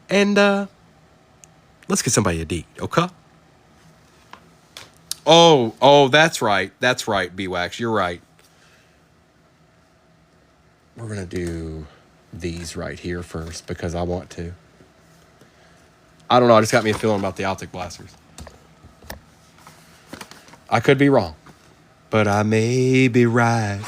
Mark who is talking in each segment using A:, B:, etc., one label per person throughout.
A: And let's get somebody a deed, okay? Oh, that's right. That's right, B-Wax. You're right. We're going to do these right here first because I want to. I don't know. I just got me a feeling about the Optic Blasters. I could be wrong, but I may be right.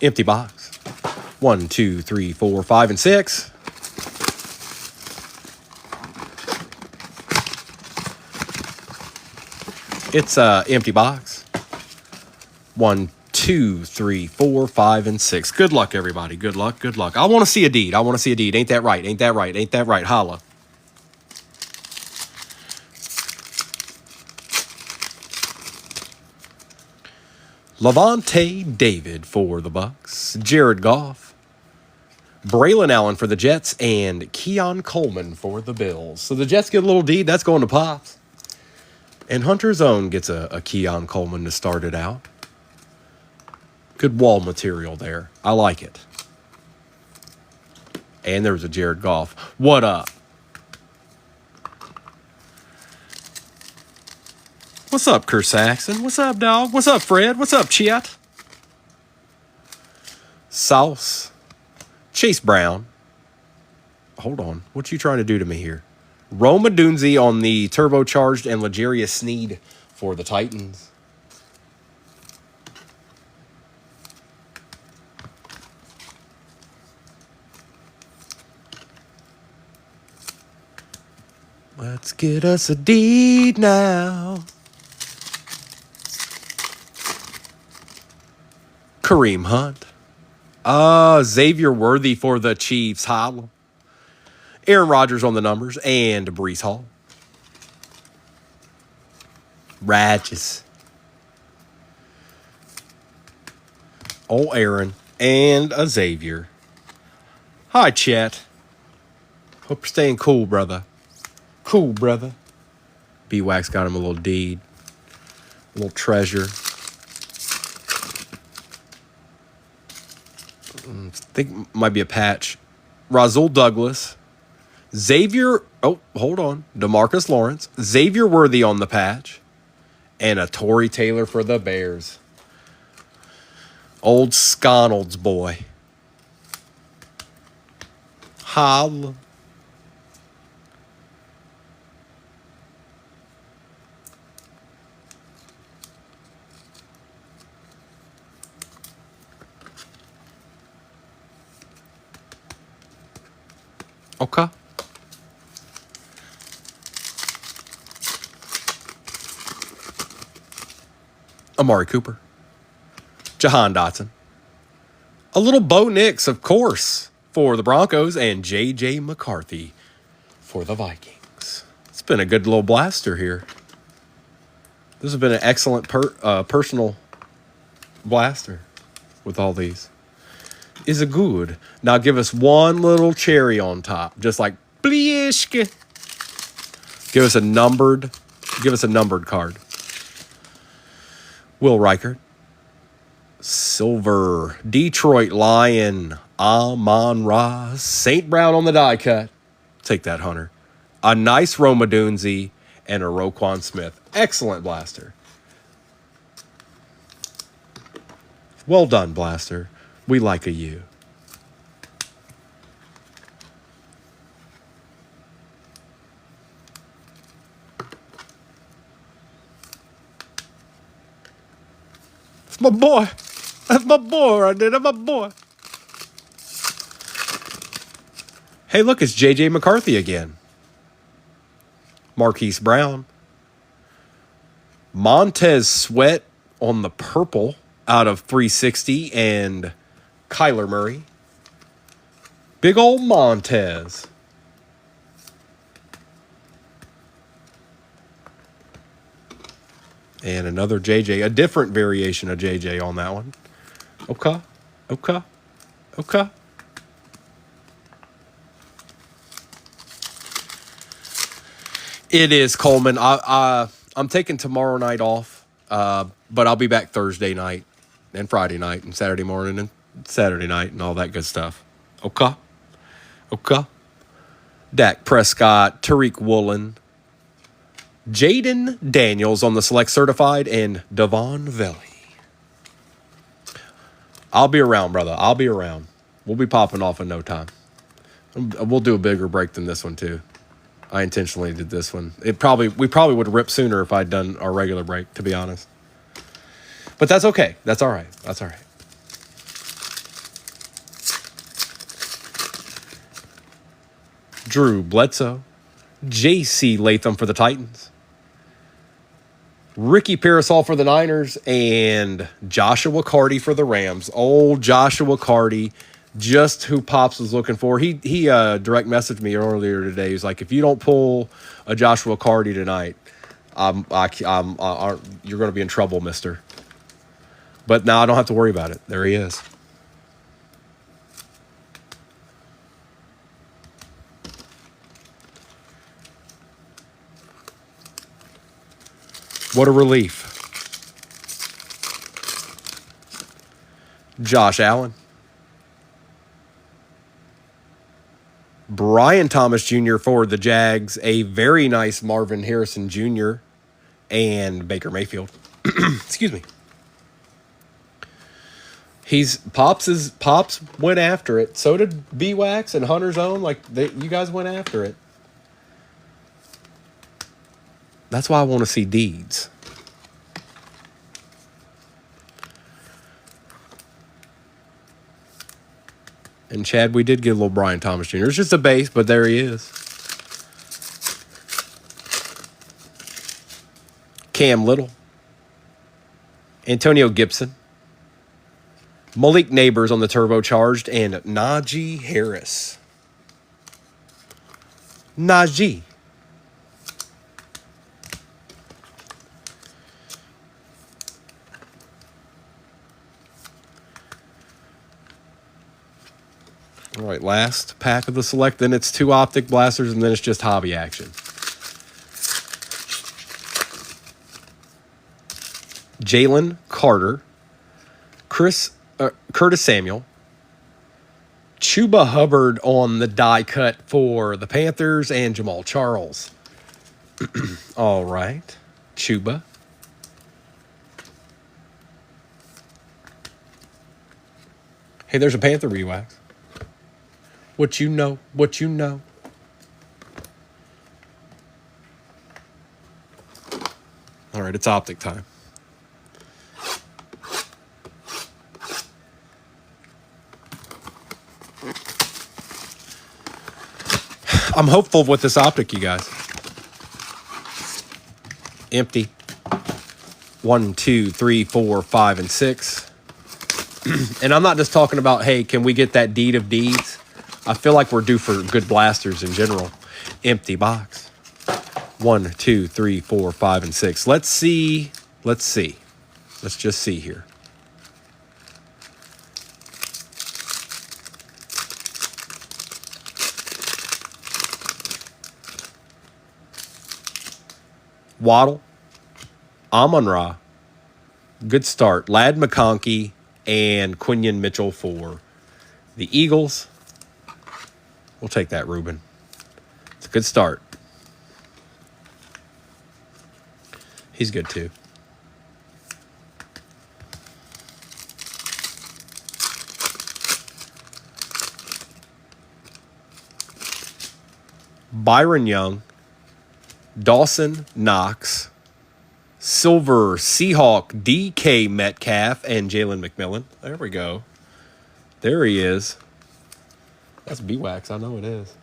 A: Empty box. 1, 2, 3, 4, 5, and 6. It's a empty box. 1, 2, 3, 4, 5, and 6. Good luck, everybody. Good luck. Good luck. I want to see a deed. I want to see a deed. Ain't that right? Ain't that right? Ain't that right? Holla. Levante David for the Bucks. Jared Goff. Braylon Allen for the Jets. And Keon Coleman for the Bills. So the Jets get a little deed. That's going to Pops. And Hunter's Own gets a Keon Coleman to start it out. Good wall material there. I like it. And there's a Jared Goff. What up? What's up, Kerr Saxon? What's up, dog? What's up, Fred? What's up, Chet? Sauce. Chase Brown. Hold on. What you trying to do to me here? Roma Dunze on the turbocharged and L'Jarius Sneed for the Titans. Let's get us a deed now. Kareem Hunt. Xavier Worthy for the Chiefs. Holla. Aaron Rodgers on the numbers. And Breece Hall. Radges. Oh, Aaron. And a Xavier. Hi, Chet. Hope you're staying cool, brother. Cool, brother. B-Wax got him a little deed. A little treasure. I think might be a patch. Rasul Douglas. Xavier. Oh, hold on. DeMarcus Lawrence. Xavier Worthy on the patch. And a Torrey Taylor for the Bears. Old Sconald's boy. Holla. Okay. Amari Cooper. Jahan Dotson. A little Bo Nix, of course, for the Broncos. And J.J. McCarthy for the Vikings. It's been a good little blaster here. This has been an excellent personal blaster with all these. Is a good. Now give us one little cherry on top, just like Blishke. Give us a numbered card. Will Reichert. Silver. Detroit Lion. Amon-Ra. St. Brown on the die cut. Take that, Hunter. A nice Roma Dunze and a Roquan Smith. Excellent blaster. Well done, blaster. We like a you. That's my boy. That's my boy right there. That's my boy. Hey, look, it's J.J. McCarthy again. Marquise Brown. Montez Sweat on the purple out of 360 and Kyler Murray. Big old Montez. And another JJ, a different variation of JJ on that one. Okay. It is Coleman. I I'm taking tomorrow night off, but I'll be back Thursday night and Friday night and Saturday morning and Saturday night and all that good stuff. Okay. Dak Prescott, Tariq Woolen, Jaden Daniels on the Select Certified, and Devon Valley. I'll be around, brother. I'll be around. We'll be popping off in no time. We'll do a bigger break than this one, too. I intentionally did this one. We probably would have ripped sooner if I'd done our regular break, to be honest. But that's okay. That's all right. That's all right. Drew Bledsoe, J.C. Latham for the Titans, Ricky Parasol for the Niners, and Joshua Carty for the Rams. Old Joshua Carty, just who Pops was looking for. He direct messaged me earlier today. He's like, if you don't pull a Joshua Carty tonight, you're going to be in trouble, mister. But now I don't have to worry about it. There he is. What a relief. Josh Allen. Brian Thomas Jr. for the Jags. A very nice Marvin Harrison Jr. and Baker Mayfield. Excuse me. Pops went after it. So did B-Wax and Hunter's Own. You guys went after it. That's why I want to see deeds. And Chad, we did get a little Brian Thomas Jr. It's just a base, but there he is. Cam Little. Antonio Gibson. Malik Neighbors on the turbocharged, and Najee Harris. Najee. All right, last pack of the select. Then it's 2 optic blasters, and then it's just hobby action. Jalen Carter, Curtis Samuel, Chuba Hubbard on the die cut for the Panthers, and Jamal Charles. All right, Chuba. Hey, there's a Panther re-wax. What you know, what you know. All right, it's optic time. I'm hopeful with this optic, you guys. Empty. 1, 2, 3, 4, 5, and 6. And I'm not just talking about, hey, can we get that deed of deeds? I feel like we're due for good blasters in general. Empty box. 1, 2, 3, 4, 5, and 6. Let's see. Let's just see here. Waddle. Amon-Ra. Good start. Ladd McConkey and Quinion Mitchell for the Eagles. We'll take that, Ruben. It's a good start. He's good, too. Byron Young, Dawson Knox, Silver Seahawk, DK Metcalf, and Jalen McMillan. There we go. There he is. That's B-Wax. I know it is.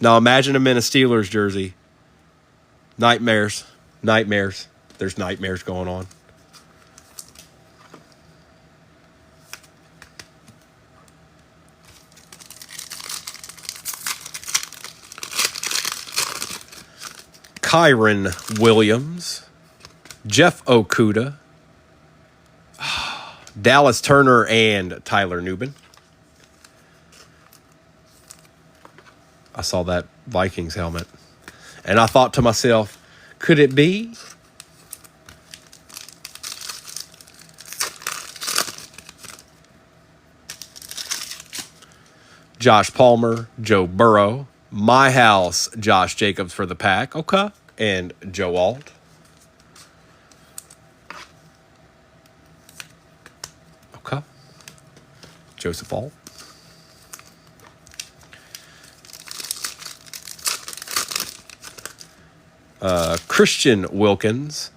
A: Now imagine him in a Steelers jersey. Nightmares. Nightmares. There's nightmares going on. Kyron Williams, Jeff Okuda, Dallas Turner, and Tyler Nubin. I saw that Vikings helmet. And I thought to myself, could it be? Josh Palmer, Joe Burrow, My House, Josh Jacobs for the Pack, okay, and Joe Alt. Okay. Joseph Alt. Christian Wilkins,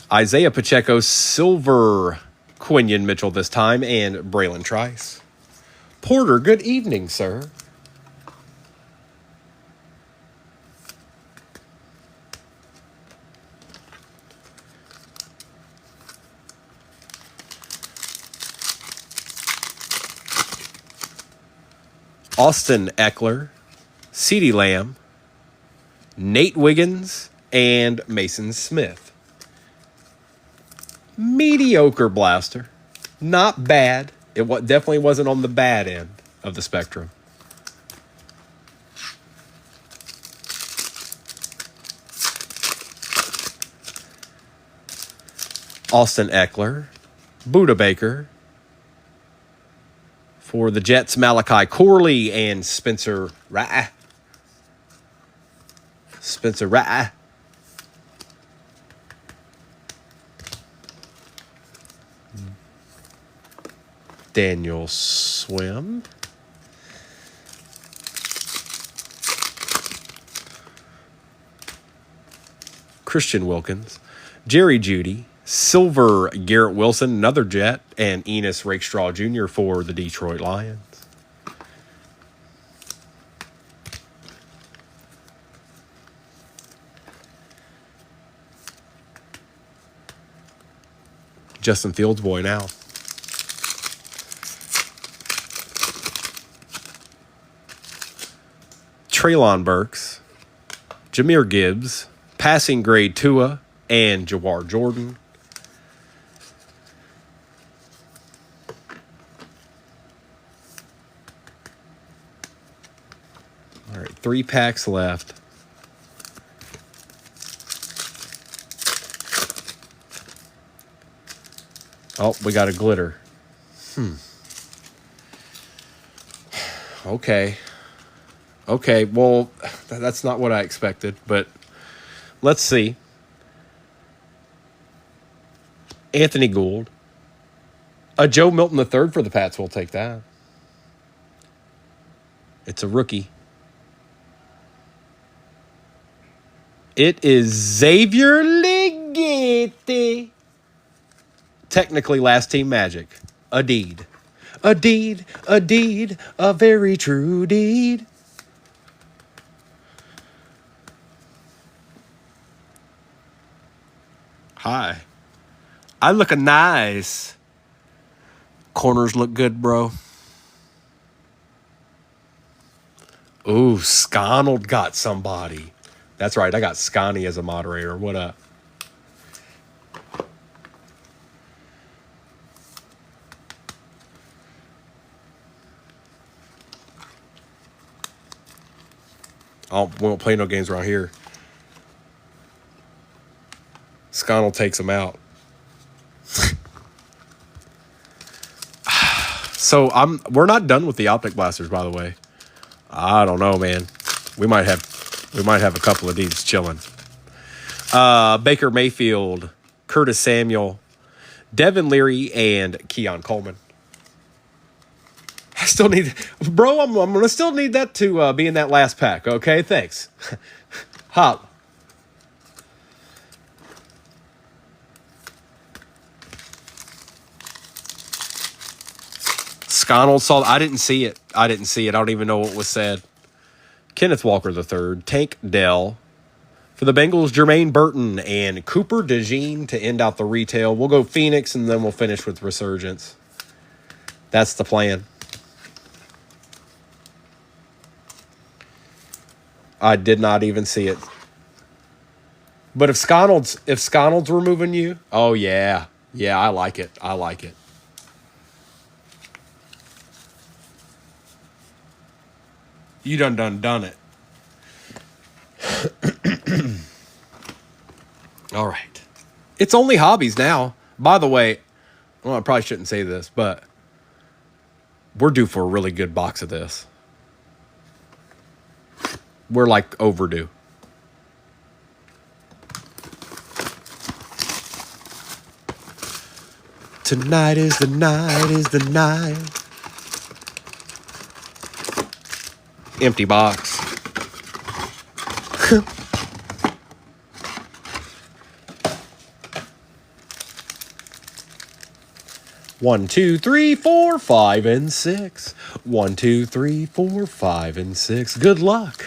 A: Isaiah Pacheco, Silver, Quinion Mitchell this time, and Braylon Trice. Porter, good evening, sir. Austin Eckler, CeeDee Lamb, Nate Wiggins, and Mason Smith. Mediocre blaster. Not bad. It definitely wasn't on the bad end of the spectrum. Austin Eckler, Buda Baker. For the Jets, Malachi Corley and Spencer Rattler. Spencer Rattler. Daniel Swim. Christian Wilkins. Jerry Jeudy. Silver Garrett Wilson, another Jet, and Enos Rakestraw Jr. for the Detroit Lions. Justin Fields boy now. Treylon Burks, Jahmyr Gibbs, passing grade Tua, and Jawar Jordan. All right, 3 packs left. Oh, we got a glitter. Okay. Okay, well, that's not what I expected, but let's see. Anthony Gould. A Joe Milton III for the Pats. We'll take that. It's a rookie. It is Xavier Legette. Technically last team Magic. A deed. A deed, a deed, a very true deed. Hi. I look nice. Corners look good, bro. Ooh, Sconnell got somebody. That's right, I got Scotty as a moderator. What up? Oh, we won't play no games around here. Sconnell takes him out. So we're not done with the optic blasters, by the way. I don't know, man. We might have a couple of these chilling. Baker Mayfield, Curtis Samuel, Devin Leary, and Keon Coleman. I still need, bro. I'm gonna still need that to be in that last pack. Okay, thanks. Hop. Sconnell saw. I didn't see it. I don't even know what was said. Kenneth Walker III, Tank Dell. For the Bengals, Jermaine Burton and Cooper DeJean to end out the retail. We'll go Phoenix, and then we'll finish with Resurgence. That's the plan. I did not even see it. But if Sconnell's removing you, oh yeah. Yeah, I like it. I like it. You done it. All right. It's only hobbies now. By the way, well, I probably shouldn't say this, but we're due for a really good box of this. We're like overdue. Tonight is the night, is the night. Empty box. One, two, three, four, 5, and 6. 1, 2, 3, 4, 5, and 6. Good luck.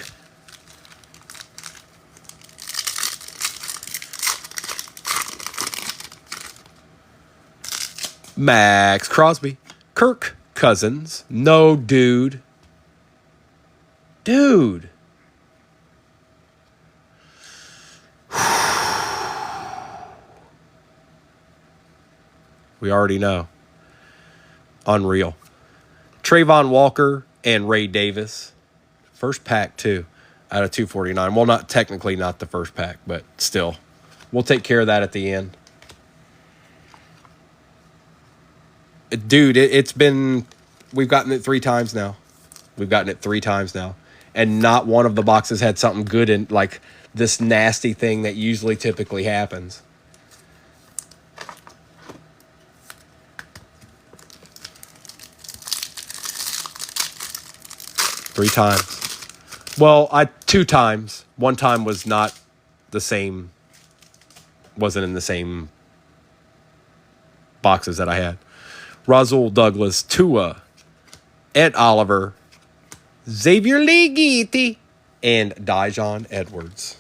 A: Max Crosby. Kirk Cousins. No, dude. Dude. We already know. Unreal. Trayvon Walker and Ray Davis. First pack, too, out of 249. Well, not technically not the first pack, but still. We'll take care of that at the end. Dude, it's been... We've gotten it 3 times now. We've gotten it 3 times now. And not one of the boxes had something good in, like this nasty thing that usually typically happens. Three times. Well, 2 times. One time was not the same. Wasn't in the same boxes that I had. Rasul Douglas, Tua, Ed Oliver, Xavier Legiti, and Dijon Edwards.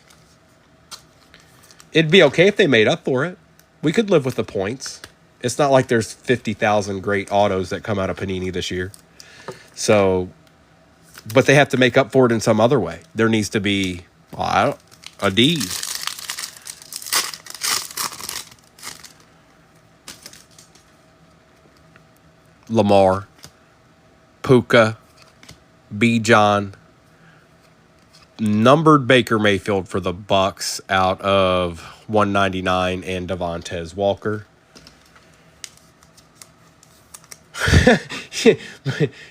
A: It'd be okay if they made up for it. We could live with the points. It's not like there's 50,000 great autos that come out of Panini this year. So, but they have to make up for it in some other way. There needs to be a deed. Lamar, Puka, Bijan, numbered Baker Mayfield for the Bucks out of 199, and Devontae Walker.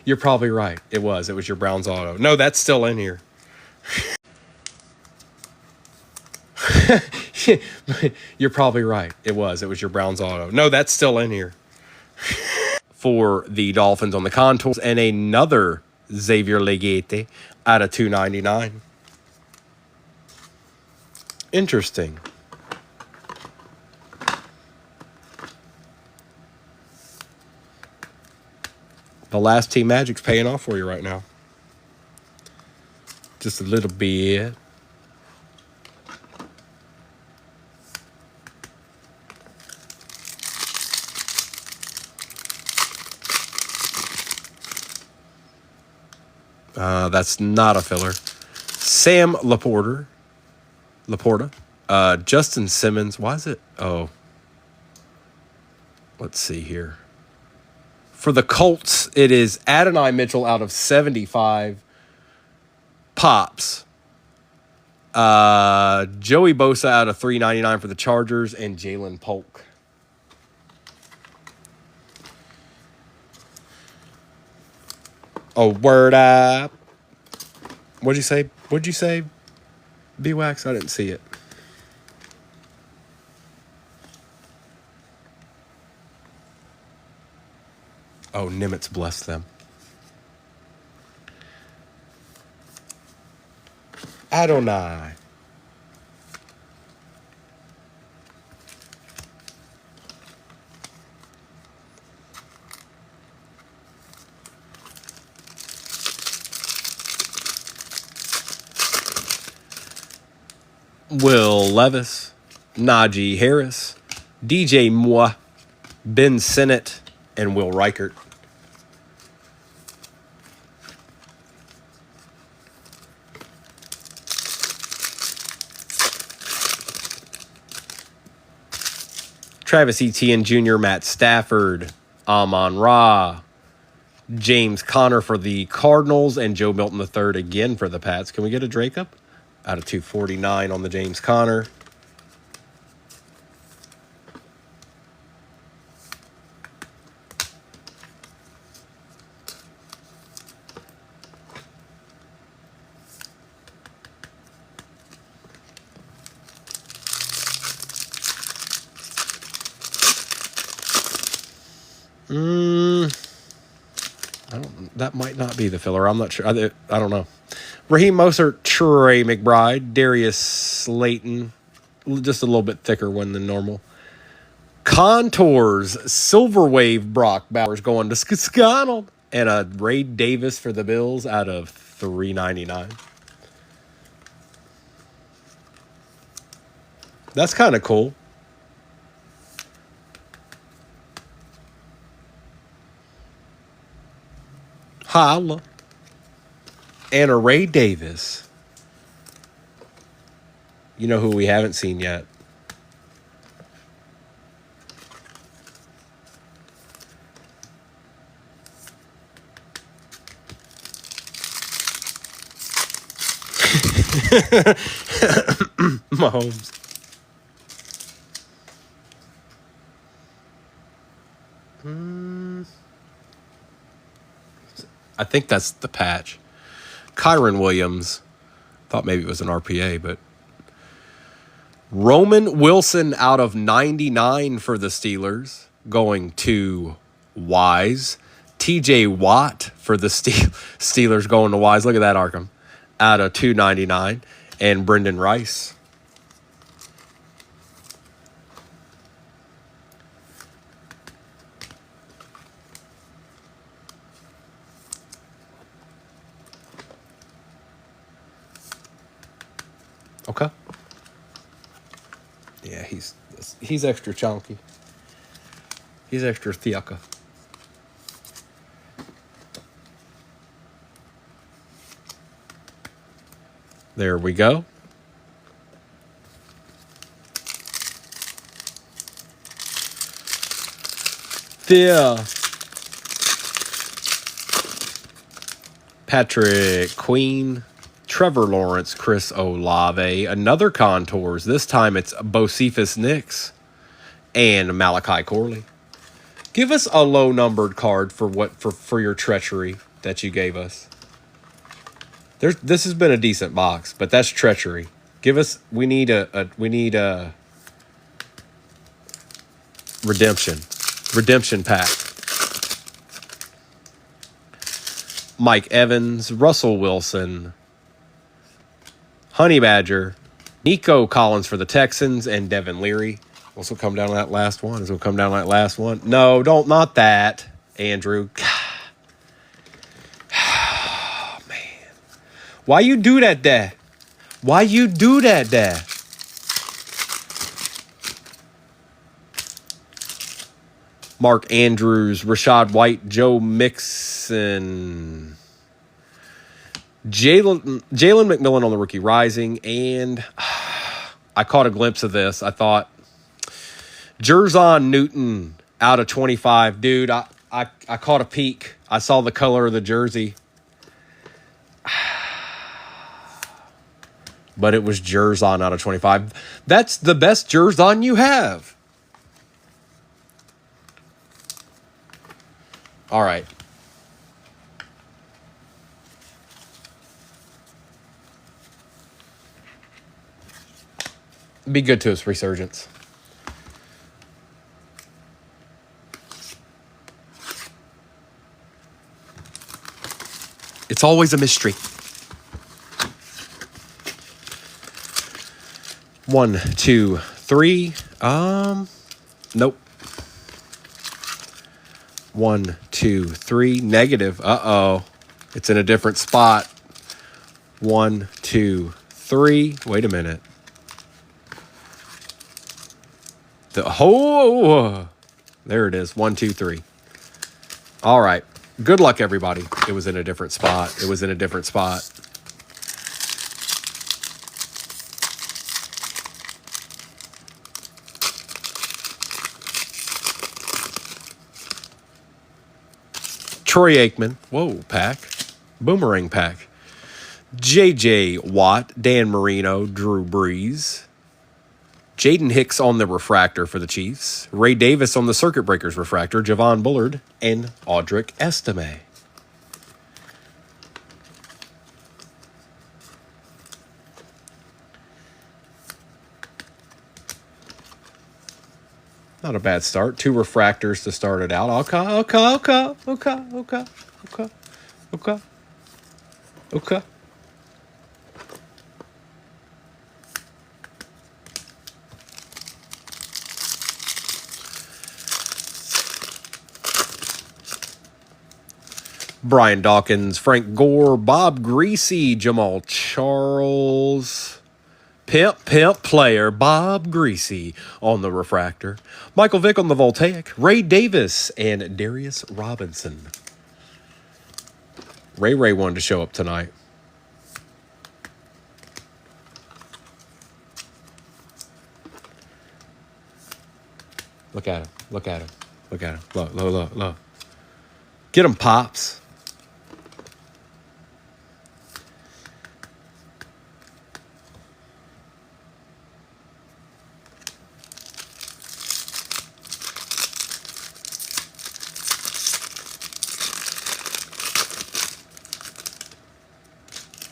A: You're probably right. It was your Browns auto. No, that's still in here. You're probably right. It was your Browns auto. No, that's still in here. For the Dolphins on the contours, and another Xavier Legete out of 299. Interesting. The last Team Magic's paying off for you right now. Just a little bit. That's not a filler. Sam Laporta. Justin Simmons. Why is it? Oh. Let's see here. For the Colts, it is Adonai Mitchell out of 75. Pops. Joey Bosa out of 399 for the Chargers, and Jalen Polk. Oh, word up. What'd you say? What'd you say, B-Wax? I didn't see it. Oh, Nimitz bless them. Adonai. Will Levis, Najee Harris, DJ Moore, Ben Sinnott, and Will Reichert. Travis Etienne Jr., Matt Stafford, Amon-Ra, James Conner for the Cardinals, and Joe Milton III again for the Pats. Can we get a Drake up? Out of 249 on the James Conner. That might not be the filler. I'm not sure. I don't know. Raheem Mostert, Trey McBride, Darius Slayton, just a little bit thicker one than normal. Contours, Silver Wave, Brock Bowers going to Scotland, and a Ray Davis for the Bills out of $3.99. That's kind of cool. Holla. And a Ray Davis. You know who we haven't seen yet? Mahomes. I think that's the patch. Kyron Williams. Thought maybe it was an RPA, but Roman Wilson out of 99 for the Steelers, going to Wise. TJ Watt for the Steelers, going to Wise. Look at that, Arkham. Out of 299. And Brendan Rice. Okay. Yeah, he's extra chunky. He's extra thick. There we go. Patrick Queen, Trevor Lawrence, Chris Olave, another Contours. This time it's Bocephus Nix and Malachi Corley. Give us a low numbered card for your treachery that you gave us. This has been a decent box, but that's treachery. Give us. We need a redemption pack. Mike Evans, Russell Wilson, Honey Badger, Nico Collins for the Texans, and Devin Leary. This will come down on that last one. This will come down on that last one. No, not that, Andrew. Oh, man. Why you do that there? Why you do that there? Mark Andrews, Rashad White, Joe Mixon, Jalen McMillan on the rookie rising, and I caught a glimpse of this. I thought, Jerzon Newton out of 25. Dude, I caught a peek. I saw the color of the jersey. But it was Jerzon out of 25. That's the best Jerzon you have. All right. Be good to his resurgence. It's always a mystery. 1, 2, 3. Nope. 1, 2, 3. Negative. Uh-oh. It's in a different spot. 1, 2, 3. Wait a minute. There it is. 1, 2, 3. All right. Good luck, everybody. It was in a different spot. Troy Aikman. Whoa, pack. Boomerang pack. J.J. Watt, Dan Marino, Drew Brees. Jaden Hicks on the refractor for the Chiefs. Ray Davis on the Circuit Breakers refractor. Javon Bullard and Audric Estime. Not a bad start. 2 refractors to start it out. Okay. Brian Dawkins, Frank Gore, Bob Greasy, Jamal Charles, Pimp player, Bob Greasy on the refractor, Michael Vick on the Voltaic, Ray Davis, and Darius Robinson. Ray wanted to show up tonight. Look at him. Look. Get him, Pops.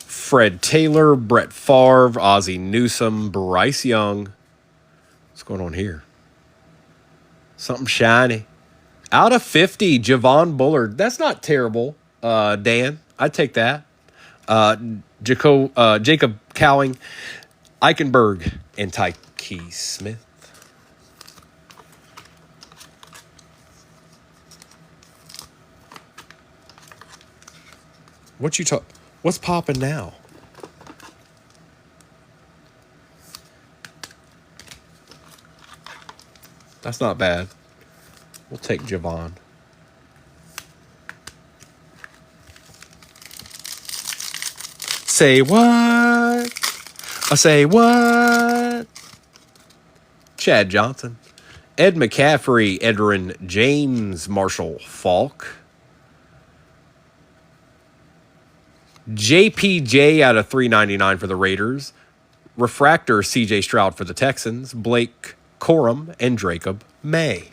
A: Fred Taylor, Brett Favre, Ozzie Newsome, Bryce Young. What's going on here? Something shiny. Out of 50, Javon Bullard. That's not terrible, Dan. I'd take that. Jacob Cowing, Eichenberg, and Tyke Smith. What's popping now? That's not bad. We'll take Javon. Say what? I say what? Chad Johnson. Ed McCaffrey, Edrin James, Marshall Falk. JPJ out of 399 for the Raiders. Refractor, CJ Stroud for the Texans. Blake Corum and Jacob May.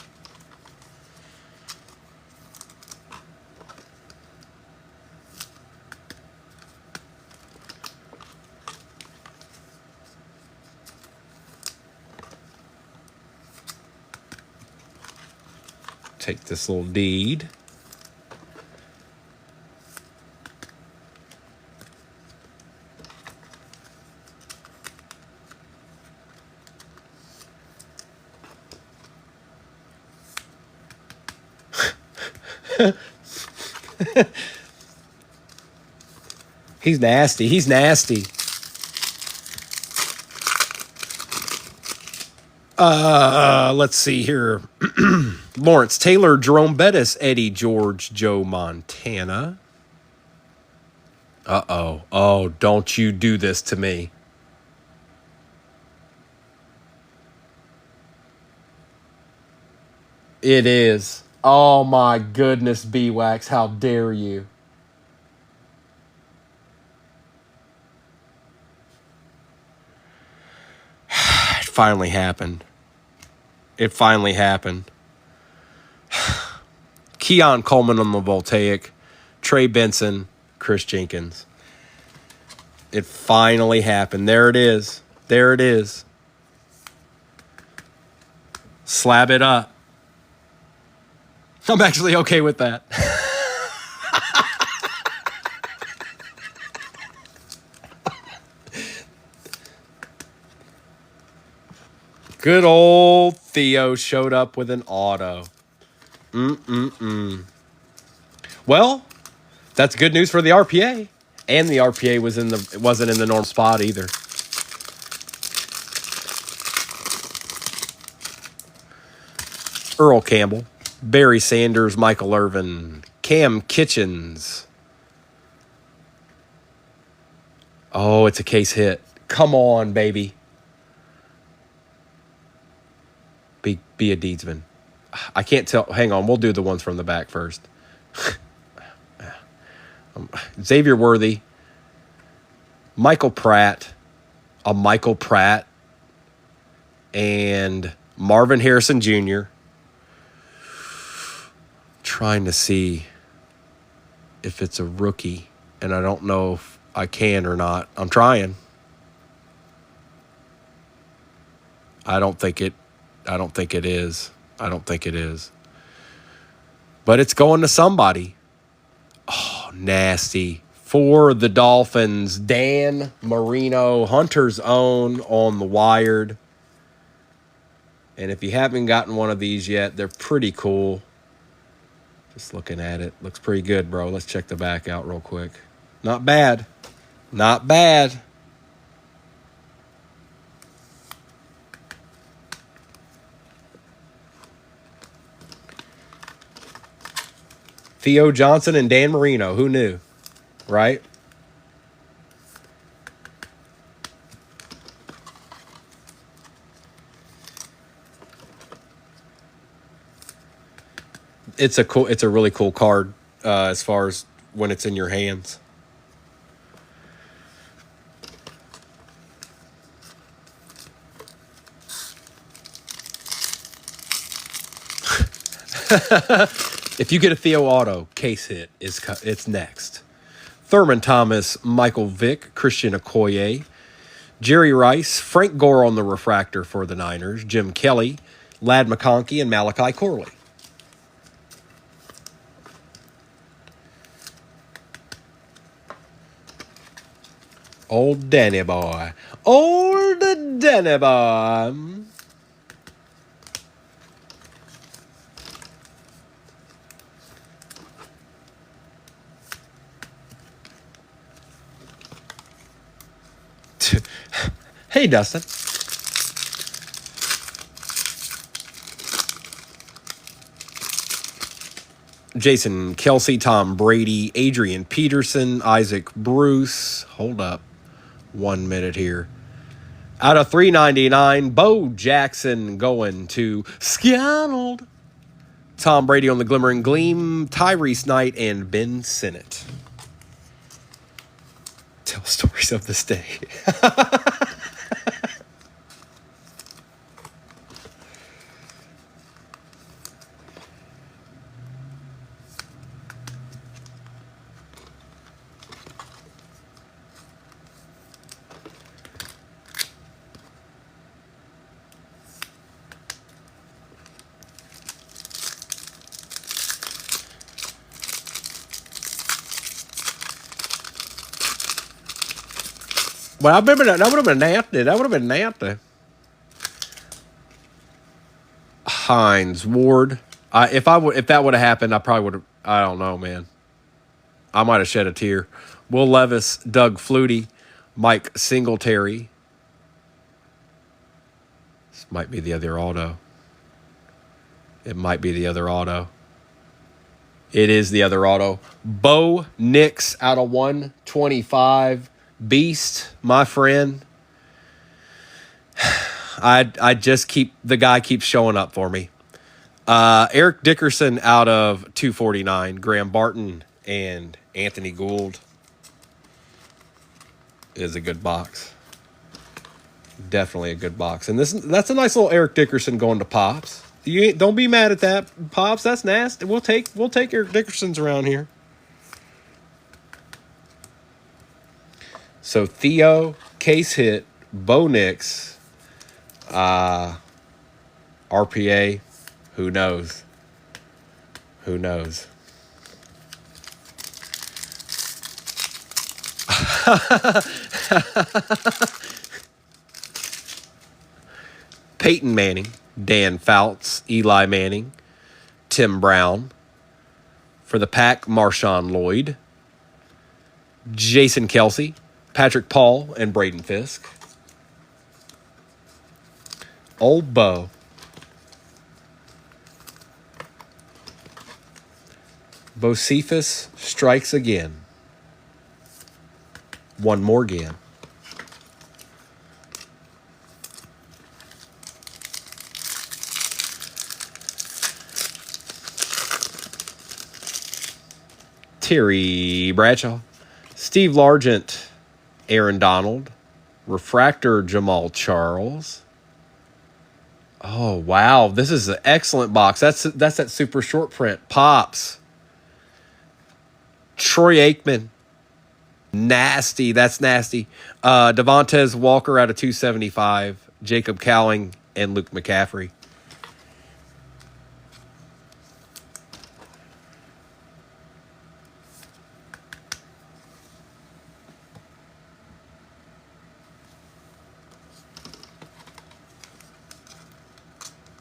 A: Take this little deed. He's nasty. Let's see here. Lawrence Taylor, Jerome Bettis, Eddie George, Joe Montana. Uh-oh. Oh, don't you do this to me. It is. Oh, my goodness, B-Wax. How dare you? It finally happened. Keon Coleman on the Voltaic. Trey Benson, Chris Jenkins. It finally happened. There it is. Slab it up. I'm actually okay with that. Good old Theo showed up with an auto. Well, that's good news for the RPA. And the RPA wasn't in the normal spot either. Earl Campbell, Barry Sanders, Michael Irvin, Cam Kitchens. Oh, it's a case hit. Come on, baby. Be a Deedsman. I can't tell. Hang on. We'll do the ones from the back first. Xavier Worthy. Michael Pratt. And Marvin Harrison Jr. Trying to see if it's a rookie. And I don't know if I can or not. I'm trying. I don't think it is. I don't think it is. But it's going to somebody. Oh, nasty. For the Dolphins, Dan Marino, Hunter's Own on the Wired. And if you haven't gotten one of these yet, they're pretty cool. Just looking at it. Looks pretty good, bro. Let's check the back out real quick. Not bad. Not bad. Theo Johnson and Dan Marino. Who knew? Right? It's a really cool card as far as when it's in your hands. If you get a Theo auto, case hit it's next. Thurman Thomas, Michael Vick, Christian Okoye, Jerry Rice, Frank Gore on the refractor for the Niners, Jim Kelly, Ladd McConkey, and Malachi Corley. Old Danny boy. Old Danny boy. Hey, Dustin. Jason Kelsey, Tom Brady, Adrian Peterson, Isaac Bruce. Hold up 1 minute here. Out of 399, Bo Jackson going to Skyanald. Tom Brady on the Glimmering Gleam, Tyrese Knight, and Ben Sinnott. Tell stories of this day. Well, that would have been nasty. That would have been nasty. Hines, Ward. If that would have happened, I probably would have. I don't know, man. I might have shed a tear. Will Levis, Doug Flutie, Mike Singletary. This might be the other auto. It might be the other auto. It is the other auto. Bo Nix out of 125. Beast, my friend. I just the guy keeps showing up for me. Eric Dickerson out of 249. Graham Barton and Anthony Gould is a good box. Definitely a good box. And that's a nice little Eric Dickerson going to Pops. Don't be mad at that, Pops. That's nasty. We'll take Eric Dickersons around here. So Theo, case hit, Bo Nix, RPA, who knows? Who knows? Peyton Manning, Dan Fouts, Eli Manning, Tim Brown. For the Pack, Marshawn Lloyd, Jason Kelsey, Patrick Paul, and Braden Fisk. Old Bo. Bocephus strikes again. One more again. Terry Bradshaw, Steve Largent, Aaron Donald, Refractor Jamal Charles. Oh, wow. This is an excellent box. That's that super short print. Pops. Troy Aikman. Nasty. That's nasty. Devontae Walker out of 275. Jacob Cowing and Luke McCaffrey.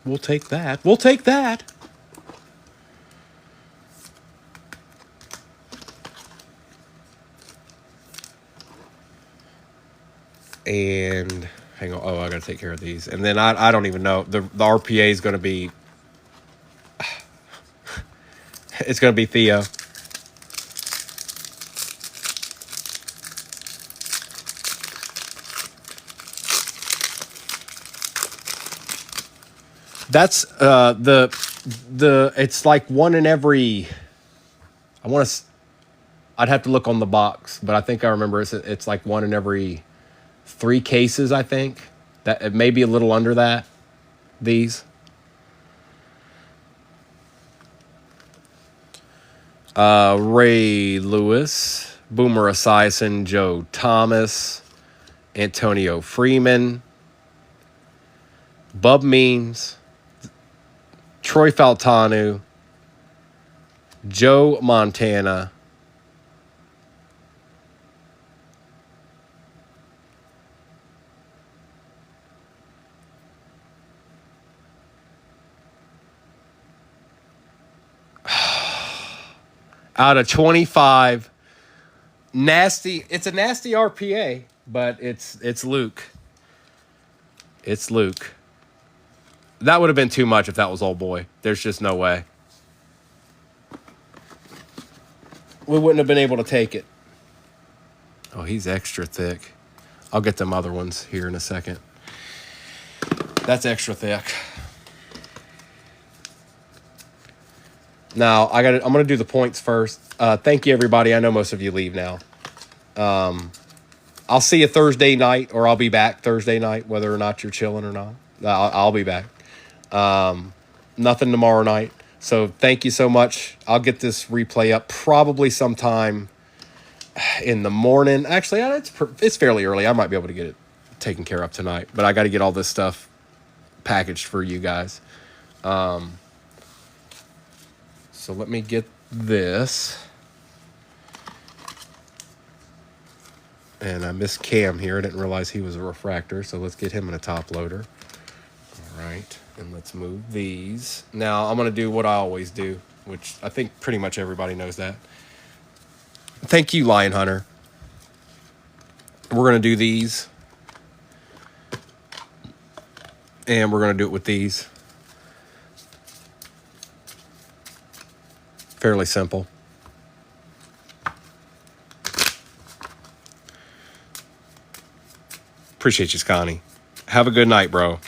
A: We'll take that. We'll take that. And hang on. Oh, I got to take care of these. And then I don't even know. The RPA is going to be... It's going to be Theo. That's it's like one in every... I'd have to look on the box, but I think I remember it's like one in every 3 cases, I think. That it may be a little under that. These. Ray Lewis, Boomer Esiason, Joe Thomas, Antonio Freeman, Bub Means, Troy Faltanu, Joe Montana, out of 25. Nasty. It's a nasty RPA, but it's Luke. It's Luke. That would have been too much if that was old boy. There's just no way. We wouldn't have been able to take it. Oh, he's extra thick. I'll get them other ones here in a second. That's extra thick. Now, I'm going to do the points first. Thank you, everybody. I know most of you leave now. I'll see you Thursday night, or I'll be back Thursday night, whether or not you're chilling or not. I'll be back. Nothing tomorrow night. So thank you so much. I'll get this replay up probably sometime in the morning. Actually, it's fairly early. I might be able to get it taken care of tonight. But I got to get all this stuff packaged for you guys. So let me get this. And I missed Cam here. I didn't realize he was a refractor. So let's get him in a top loader. All right. And let's move these. Now I'm going to do what I always do, which I think pretty much everybody knows that. Thank you, Lion Hunter. We're going to do these. And we're going to do it with these. Fairly simple. Appreciate you, Scotty. Have a good night, bro.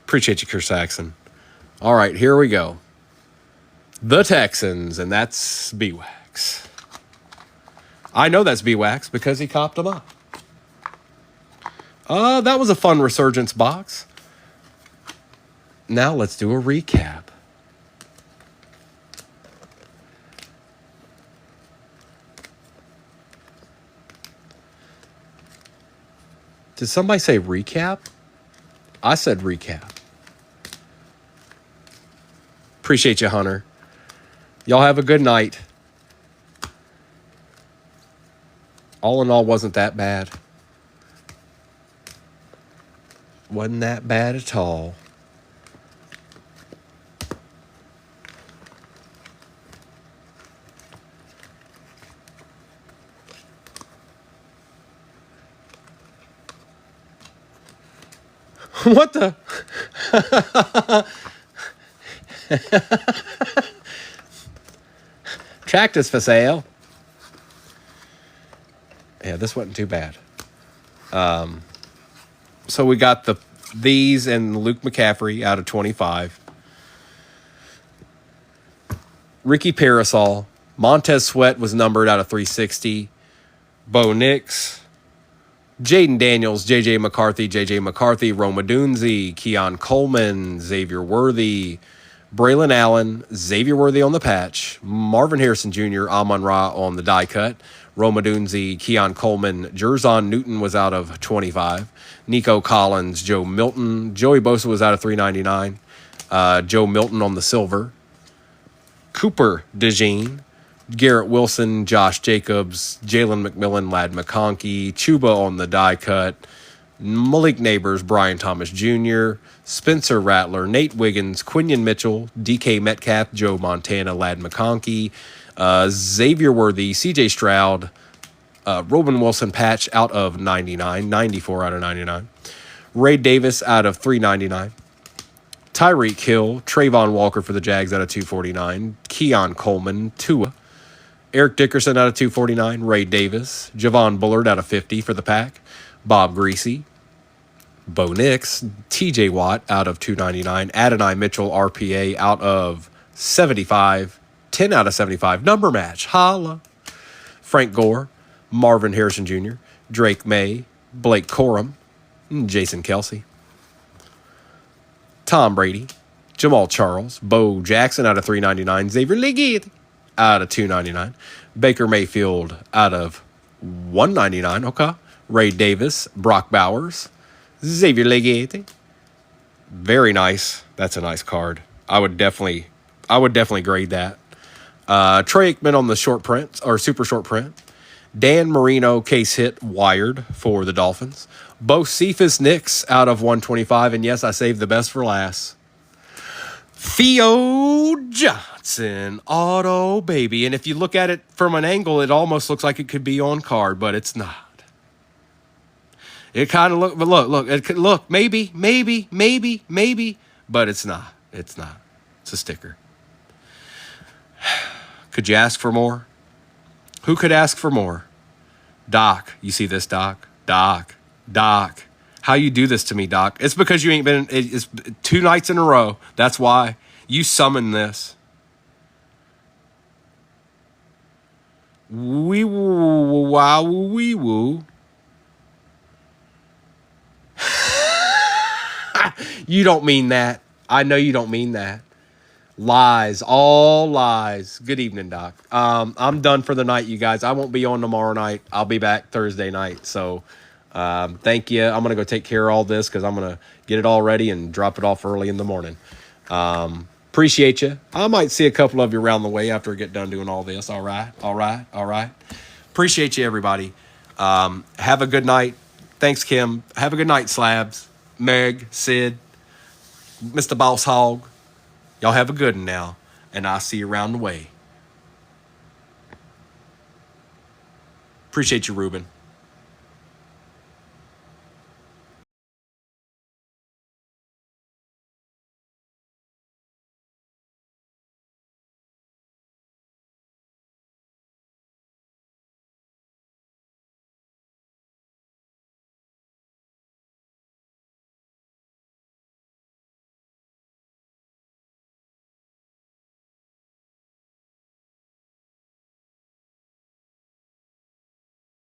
A: Appreciate you, Chris Saxon. All right, here we go. The Texans, and that's B-Wax. I know that's B-Wax because he copped them up. That was a fun Resurgence box. Now let's do a recap. Did somebody say recap? I said recap. Appreciate you, Hunter. Y'all have a good night. All in all, wasn't that bad. Wasn't that bad at all. What the? Tractors for sale. Yeah, this wasn't too bad. So we got these and Luke McCaffrey out of 25. Ricky Parasol. Montez Sweat was numbered out of 360. Bo Nix. Jaden Daniels, J.J. McCarthy, Roma Dunze, Keon Coleman, Xavier Worthy, Braylon Allen, Xavier Worthy on the patch, Marvin Harrison Jr., Amon-Ra on the die cut, Roma Dunze, Keon Coleman, Jerzon Newton was out of 25, Nico Collins, Joe Milton, Joey Bosa was out of 399, Joe Milton on the silver, Cooper DeJean, Garrett Wilson, Josh Jacobs, Jalen McMillan, Lad McConkey, Chuba on the die cut, Malik Neighbors, Brian Thomas Jr., Spencer Rattler, Nate Wiggins, Quinion Mitchell, DK Metcalf, Joe Montana, Lad McConkey, Xavier Worthy, CJ Stroud, Robin Wilson patch out of 99, 94 out of 99. Ray Davis out of 399. Tyreek Hill, Trayvon Walker for the Jags out of 249. Keon Coleman, Tua. Eric Dickerson out of 249. Ray Davis. Javon Bullard out of 50 for the Pack. Bob Greasy. Bo Nix. TJ Watt out of 299. Adonai Mitchell, RPA out of 75. 10 out of 75. Number match. Holla. Frank Gore. Marvin Harrison Jr. Drake May. Blake Corum. Jason Kelsey. Tom Brady, Jamal Charles, Bo Jackson out of 399, Xavier Legate out of 299, Baker Mayfield out of 199, okay, Ray Davis, Brock Bowers, Xavier Legate. Very nice. That's a nice card. I would definitely grade that. Trey Aikman on the short print or super short print. Dan Marino case hit wired for the Dolphins. Bo Cephas Nix out of 125. And yes, I saved the best for last. Theo Johnson auto baby. And if you look at it from an angle, it almost looks like it could be on card, but it's not. It kind of look, maybe, but it's not. It's not. It's a sticker. Could you ask for more? Who could ask for more? Doc, you see this, Doc? Doc, how you do this to me, Doc? It's because you ain't been, it's 2 nights in a row. That's why you summoned this. Wee woo, wow, wee woo. You don't mean that. I know you don't mean that. Lies, all lies. Good evening, Doc. I'm done for the night, you guys. I won't be on tomorrow night. I'll be back Thursday night. So thank you. I'm going to go take care of all this because I'm going to get it all ready and drop it off early in the morning. Appreciate you. I might see a couple of you around the way after I get done doing all this. All right. Appreciate you, everybody. Have a good night. Thanks, Kim. Have a good night, Slabs, Meg, Sid, Mr. Boss Hog. Y'all have a good one now, and I'll see you around the way. Appreciate you, Ruben.